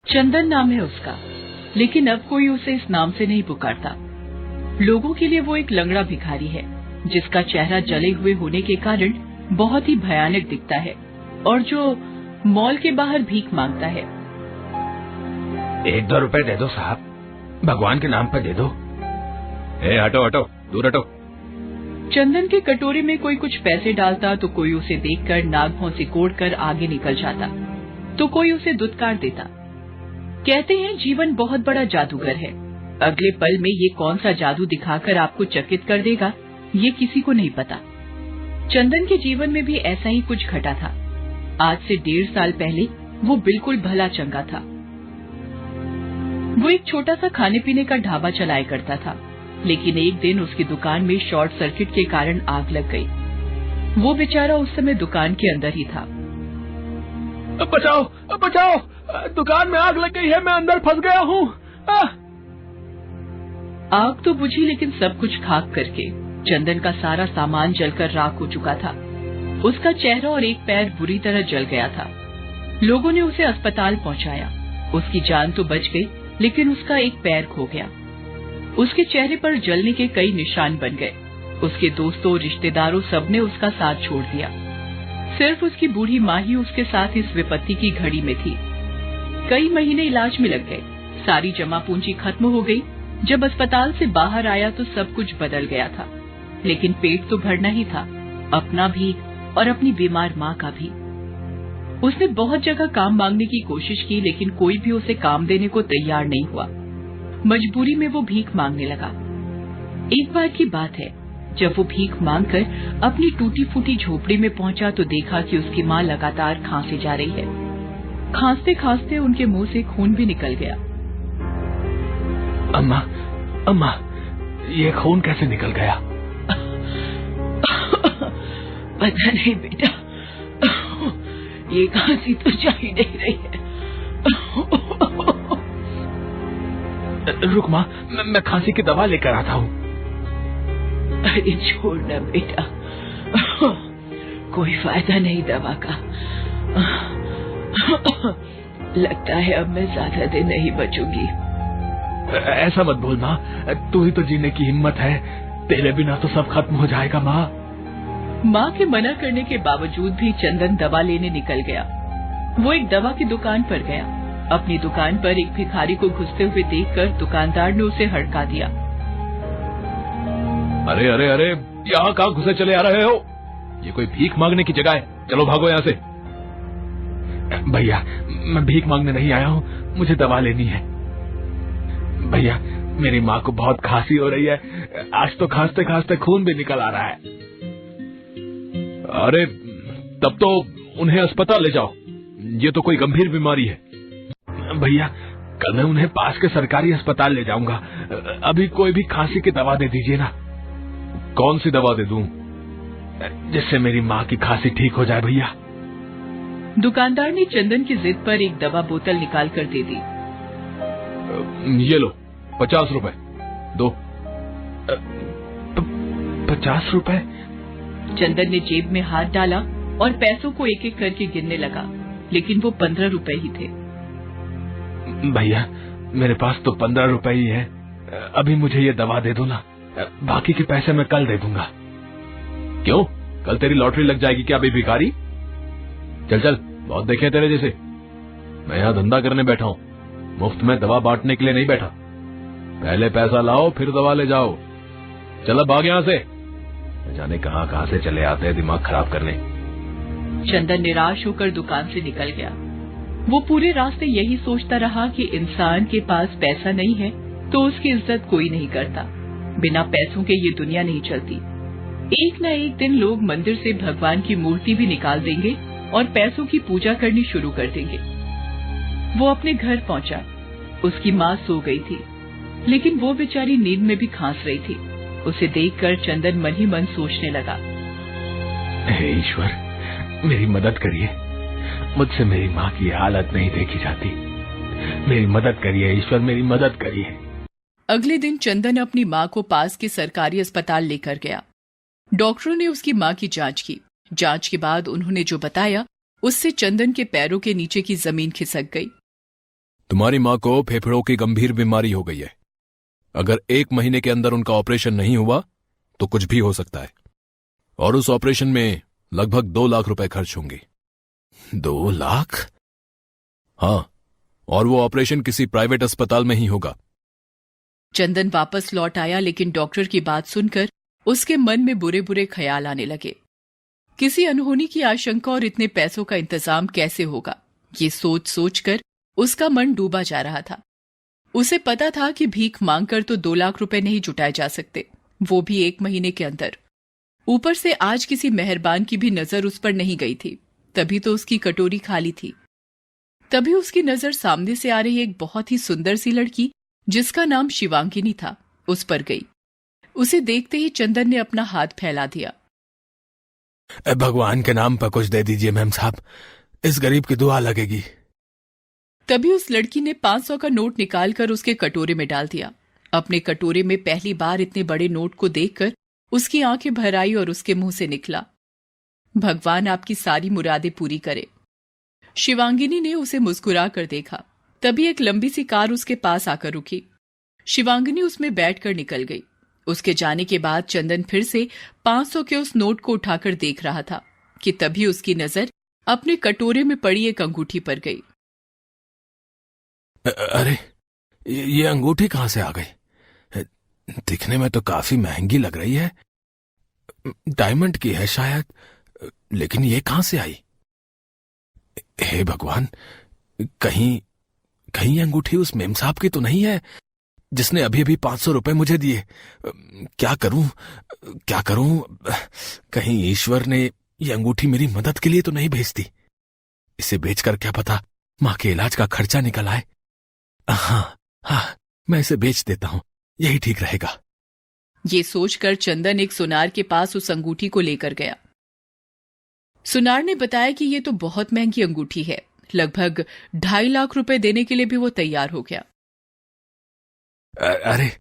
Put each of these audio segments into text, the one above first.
चंदन नाम है उसका, लेकिन अब कोई उसे इस नाम से नहीं पुकारता। लोगों के लिए वो एक लंगड़ा भिखारी है, जिसका चेहरा जले हुए होने के कारण बहुत ही भयानक दिखता है और जो मॉल के बाहर भीख मांगता है। 1-2 रुपए दे दो साहब, भगवान के नाम पर दे दो। हटो हटो, दूर हटो। चंदन के कटोरे में कोई कुछ पैसे डालता तो कोई उसे देखकर नाक भौं सिकोड़ कर आगे निकल जाता, तो कोई उसे दुत्कार देता। कहते हैं जीवन बहुत बड़ा जादूगर है, अगले पल में ये कौन सा जादू दिखाकर आपको चकित कर देगा, ये किसी को नहीं पता। चंदन के जीवन में भी ऐसा ही कुछ घटा था। आज से 1.5 साल पहले वो बिल्कुल भला चंगा था। वो एक छोटा सा खाने पीने का ढाबा चलाया करता था, लेकिन एक दिन उसकी दुकान में शॉर्ट सर्किट के कारण आग लग गई। वो बेचारा उस समय दुकान के अंदर ही था। बचाओ बचाओ, दुकान में आग लग गई है, मैं अंदर फंस गया हूँ। आग तो बुझी, लेकिन सब कुछ खाक करके चंदन का सारा सामान जलकर राख हो चुका था। उसका चेहरा और एक पैर बुरी तरह जल गया था। लोगों ने उसे अस्पताल पहुंचाया। उसकी जान तो बच गई, लेकिन उसका एक पैर खो गया। उसके चेहरे पर जलने के कई निशान बन गए। उसके दोस्तों और रिश्तेदारों सबने उसका साथ छोड़ दिया। सिर्फ उसकी बूढ़ी माँ ही उसके साथ इस विपत्ति की घड़ी में थी। कई महीने इलाज में लग गए, सारी जमा पूंजी खत्म हो गई। जब अस्पताल से बाहर आया तो सब कुछ बदल गया था, लेकिन पेट तो भरना ही था, अपना भी और अपनी बीमार माँ का भी। उसने बहुत जगह काम मांगने की कोशिश की, लेकिन कोई भी उसे काम देने को तैयार नहीं हुआ। मजबूरी में वो भीख मांगने लगा। एक बार की बात है, जब वो भीख मांगकर अपनी टूटी फूटी झोपड़ी में पहुंचा तो देखा कि उसकी माँ लगातार खांसे जा रही है। खांसते खांसते उनके मुंह से खून भी निकल गया। अम्मा, अम्मा, ये खून कैसे निकल गया? पता नहीं बेटा, ये खांसी तो जा ही नहीं रही है। रुक माँ, मैं खांसी की दवा लेकर आता हूँ। अरे छोड़ ना बेटा, कोई फायदा नहीं दवा का। लगता है अब मैं ज्यादा दिन नहीं बचूंगी। ऐसा मत बोल माँ, तू ही तो जीने की हिम्मत है, तेरे बिना तो सब खत्म हो जाएगा माँ। माँ के मना करने के बावजूद भी चंदन दवा लेने निकल गया। वो एक दवा की दुकान पर गया। अपनी दुकान पर एक भिखारी को घुसते हुए देखकर दुकानदार ने उसे हड़का दिया। अरे अरे अरे, यहाँ कहाँ घुसे चले आ रहे हो? ये कोई भीख मांगने की जगह है, चलो भागो यहाँ से। भैया, मैं भीख मांगने नहीं आया हूँ, मुझे दवा लेनी है। भैया, मेरी माँ को बहुत खांसी हो रही है, आज तो खांसते खांसते खून भी निकल आ रहा है। अरे तब तो उन्हें अस्पताल ले जाओ, ये तो कोई गंभीर बीमारी है। भैया, कल मैं उन्हें पास के सरकारी अस्पताल ले जाऊंगा, अभी कोई भी खांसी की दवा दे दीजिए ना। कौन सी दवा दे दूं जिससे मेरी माँ की खांसी ठीक हो जाए? भैया, दुकानदार ने चंदन की जिद पर एक दवा बोतल निकाल कर दे दी। ये लो, 50 रुपए दो। 50 रुपए? चंदन ने जेब में हाथ डाला और पैसों को एक एक करके गिनने लगा, लेकिन वो 15 रुपए ही थे। भैया, मेरे पास तो 15 रुपए ही है, अभी मुझे ये दवा दे दो ना, बाकी के पैसे मैं कल दे दूंगा। क्यों, कल तेरी लॉटरी लग जाएगी क्या बे भिखारी? चल चल, बहुत देखे तेरे जैसे। मैं यहाँ धंधा करने बैठा हूँ, मुफ्त में दवा बांटने के लिए नहीं बैठा। पहले पैसा लाओ फिर दवा ले जाओ। चल भाग यहाँ से, जाने कहाँ कहाँ से चले आते हैं दिमाग खराब करने। चंदन निराश होकर दुकान से निकल गया। वो पूरे रास्ते यही सोचता रहा कि इंसान के पास पैसा नहीं है तो उसकी इज्जत कोई नहीं करता। बिना पैसों के ये दुनिया नहीं चलती। एक न एक दिन लोग मंदिर से भगवान की मूर्ति भी निकाल देंगे और पैसों की पूजा करनी शुरू कर देंगे। वो अपने घर पहुंचा। उसकी माँ सो गई थी, लेकिन वो बेचारी नींद में भी खांस रही थी। उसे देखकर चंदन मन ही मन सोचने लगा, हे ईश्वर, मेरी मदद करिए, मुझसे मेरी माँ की हालत नहीं देखी जाती। मेरी मदद करिए ईश्वर, मेरी मदद करिए। अगले दिन चंदन अपनी माँ को पास के सरकारी अस्पताल लेकर गया। डॉक्टरों ने उसकी माँ की जांच की। जांच के बाद उन्होंने जो बताया उससे चंदन के पैरों के नीचे की जमीन खिसक गई। तुम्हारी माँ को फेफड़ों की गंभीर बीमारी हो गई है। अगर 1 महीने के अंदर उनका ऑपरेशन नहीं हुआ तो कुछ भी हो सकता है, और उस ऑपरेशन में लगभग 2 लाख रुपए खर्च होंगे। 2 लाख? हाँ, और वो ऑपरेशन किसी प्राइवेट अस्पताल में ही होगा। चंदन वापस लौट आया, लेकिन डॉक्टर की बात सुनकर उसके मन में बुरे बुरे ख्याल आने लगे। किसी अनहोनी की आशंका और इतने पैसों का इंतजाम कैसे होगा, ये सोच सोच कर उसका मन डूबा जा रहा था। उसे पता था कि भीख मांगकर तो 2 लाख रुपए नहीं जुटाए जा सकते, वो भी 1 महीने के अंदर। ऊपर से आज किसी मेहरबान की भी नजर उस पर नहीं गई थी, तभी तो उसकी कटोरी खाली थी। तभी उसकी नजर सामने से आ रही एक बहुत ही सुंदर सी लड़की, जिसका नाम शिवांगिनी था, उस पर गई। उसे देखते ही चंदन ने अपना हाथ फैला दिया। भगवान के नाम पर कुछ दे दीजिए मेम साहब, इस गरीब की दुआ लगेगी। तभी उस लड़की ने 500 का नोट निकालकर उसके कटोरे में डाल दिया। अपने कटोरे में पहली बार इतने बड़े नोट को देखकर उसकी आंखें भर आई और उसके मुंह से निकला, भगवान आपकी सारी मुरादें पूरी करे। शिवांगिनी ने उसे मुस्कुरा कर देखा। तभी एक लंबी सी कार उसके पास आकर रुकी। शिवांगिनी उसमें बैठकर निकल गई। उसके जाने के बाद चंदन फिर से 500 के उस नोट को उठाकर देख रहा था कि तभी उसकी नजर अपने कटोरे में पड़ी एक अंगूठी पर गई। अरे, ये अंगूठी कहां से आ गई? दिखने में तो काफी महंगी लग रही है, डायमंड की है शायद, लेकिन ये कहां से आई? हे भगवान, कहीं ये अंगूठी उस मेम साहब की तो नहीं है जिसने अभी अभी 500 रुपए मुझे दिए? क्या करूं? कहीं ईश्वर ने ये अंगूठी मेरी मदद के लिए तो नहीं भेज दी? इसे बेचकर क्या पता मां के इलाज का खर्चा निकल आए। हाँ, मैं इसे बेच देता हूं, यही ठीक रहेगा। ये सोचकर चंदन एक सुनार के पास उस अंगूठी को लेकर गया। सुनार ने बताया कि ये तो बहुत महंगी अंगूठी है, लगभग 2.5 लाख रुपए देने के लिए भी वो तैयार हो गया। अरे,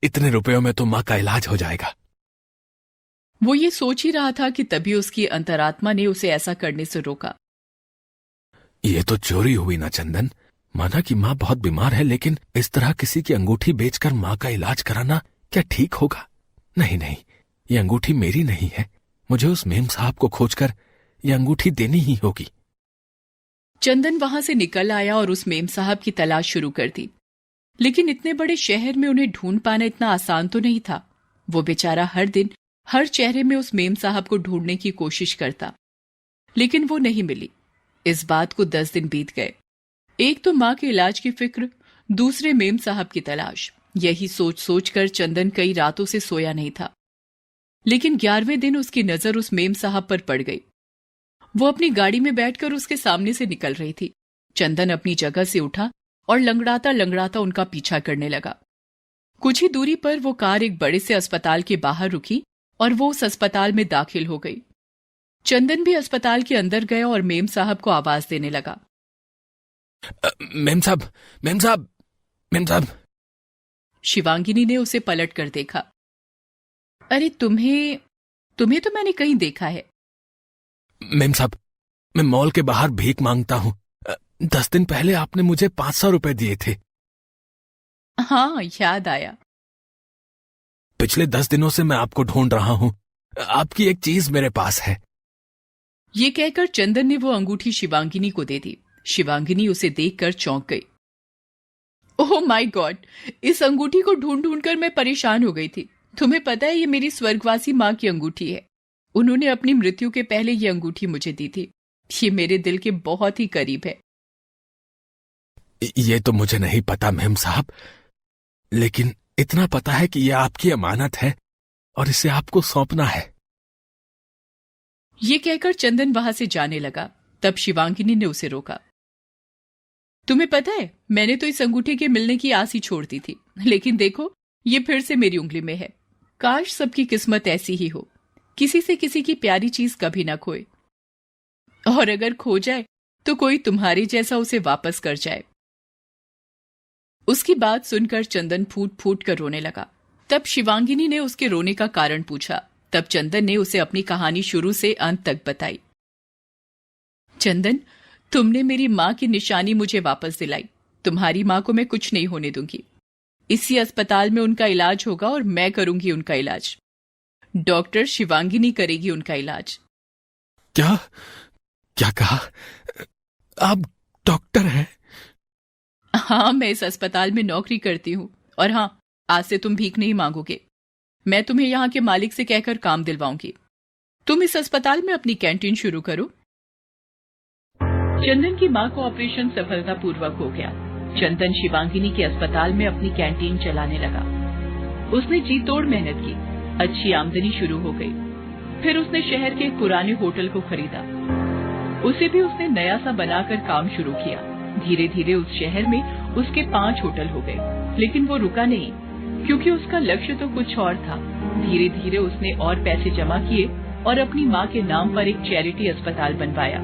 इतने रुपयों में तो मां का इलाज हो जाएगा। वो ये सोच ही रहा था कि तभी उसकी अंतरात्मा ने उसे ऐसा करने से रोका। ये तो चोरी हुई ना चंदन। माना कि मां बहुत बीमार है, लेकिन इस तरह किसी की अंगूठी बेचकर मां का इलाज कराना क्या ठीक होगा? नहीं, ये अंगूठी मेरी नहीं है। मुझे उस मेम साहब को खोजकर ये अंगूठी देनी ही होगी। चंदन वहां से निकल आया और उस मेम साहब की तलाश शुरू कर दी। लेकिन इतने बड़े शहर में उन्हें ढूंढ पाना इतना आसान तो नहीं था। वो बेचारा हर दिन हर चेहरे में उस मेम साहब को ढूंढने की कोशिश करता, लेकिन वो नहीं मिली। इस बात को 10 दिन बीत गए। एक तो मां के इलाज की फिक्र, दूसरे मेम साहब की तलाश। यही सोच सोचकर चंदन कई रातों से सोया नहीं था। लेकिन 11वें दिन उसकी नजर उस मेम साहब पर पड़ गई। वो अपनी गाड़ी में बैठकर उसके सामने से निकल रही थी। चंदन अपनी जगह से उठा और लंगड़ाता लंगड़ाता उनका पीछा करने लगा। कुछ ही दूरी पर वो कार एक बड़े से अस्पताल के बाहर रुकी और वो उस अस्पताल में दाखिल हो गई। चंदन भी अस्पताल के अंदर गया और मेम साहब को आवाज देने लगा। मेम साहब। शिवांगिनी ने उसे पलट कर देखा। अरे, तुम्हें तो मैंने कहीं देखा है। मेम साहब, मैं मॉल के बाहर भीख मांगता हूं। 10 दिन पहले आपने मुझे 500 रुपए दिए थे। हाँ, याद आया। पिछले 10 दिनों से मैं आपको ढूंढ रहा हूं। आपकी एक चीज मेरे पास है। ये कहकर चंदन ने वो अंगूठी शिवांगिनी को दे दी। शिवांगिनी उसे देखकर चौंक गई। ओह माय गॉड, इस अंगूठी को ढूंढ ढूंढ कर मैं परेशान हो गई थी। तुम्हें पता है, ये मेरी स्वर्गवासी मां की अंगूठी है। उन्होंने अपनी मृत्यु के पहले ये अंगूठी मुझे दी थी। ये मेरे दिल के बहुत ही करीब है। ये तो मुझे नहीं पता मेम साहब, लेकिन इतना पता है कि यह आपकी अमानत है और इसे आपको सौंपना है। ये कहकर चंदन वहां से जाने लगा। तब शिवांगिनी ने उसे रोका। तुम्हें पता है, मैंने तो इस अंगूठी के मिलने की आस ही छोड़ दी थी, लेकिन देखो ये फिर से मेरी उंगली में है। काश सबकी किस्मत ऐसी ही हो, किसी से किसी की प्यारी चीज कभी ना खोए, और अगर खो जाए तो कोई तुम्हारी जैसा उसे वापस कर जाए। उसकी बात सुनकर चंदन फूट फूट कर रोने लगा। तब शिवांगिनी ने उसके रोने का कारण पूछा। तब चंदन ने उसे अपनी कहानी शुरू से अंत तक बताई। चंदन, तुमने मेरी मां की निशानी मुझे वापस दिलाई। तुम्हारी माँ को मैं कुछ नहीं होने दूंगी। इसी अस्पताल में उनका इलाज होगा और मैं करूंगी उनका इलाज। डॉक्टर शिवांगिनी करेगी उनका इलाज। क्या क्या कहा? आप डॉक्टर हैं? हाँ, मैं इस अस्पताल में नौकरी करती हूँ। और हाँ, आज से तुम भीख नहीं मांगोगे। मैं तुम्हें यहाँ के मालिक से कहकर काम दिलवाऊंगी। तुम इस अस्पताल में अपनी कैंटीन शुरू करो। चंदन की माँ का ऑपरेशन सफलतापूर्वक हो गया। चंदन शिवांगिनी के अस्पताल में अपनी कैंटीन चलाने लगा। उसने जी तोड़ मेहनत की, अच्छी आमदनी शुरू हो गई। फिर उसने शहर के एक पुराने होटल को खरीदा। उसे भी उसने नया सा बनाकर काम शुरू किया। धीरे धीरे उस शहर में उसके 5 होटल हो गए। लेकिन वो रुका नहीं, क्योंकि उसका लक्ष्य तो कुछ और था। धीरे धीरे उसने और पैसे जमा किए और अपनी माँ के नाम पर एक चैरिटी अस्पताल बनवाया।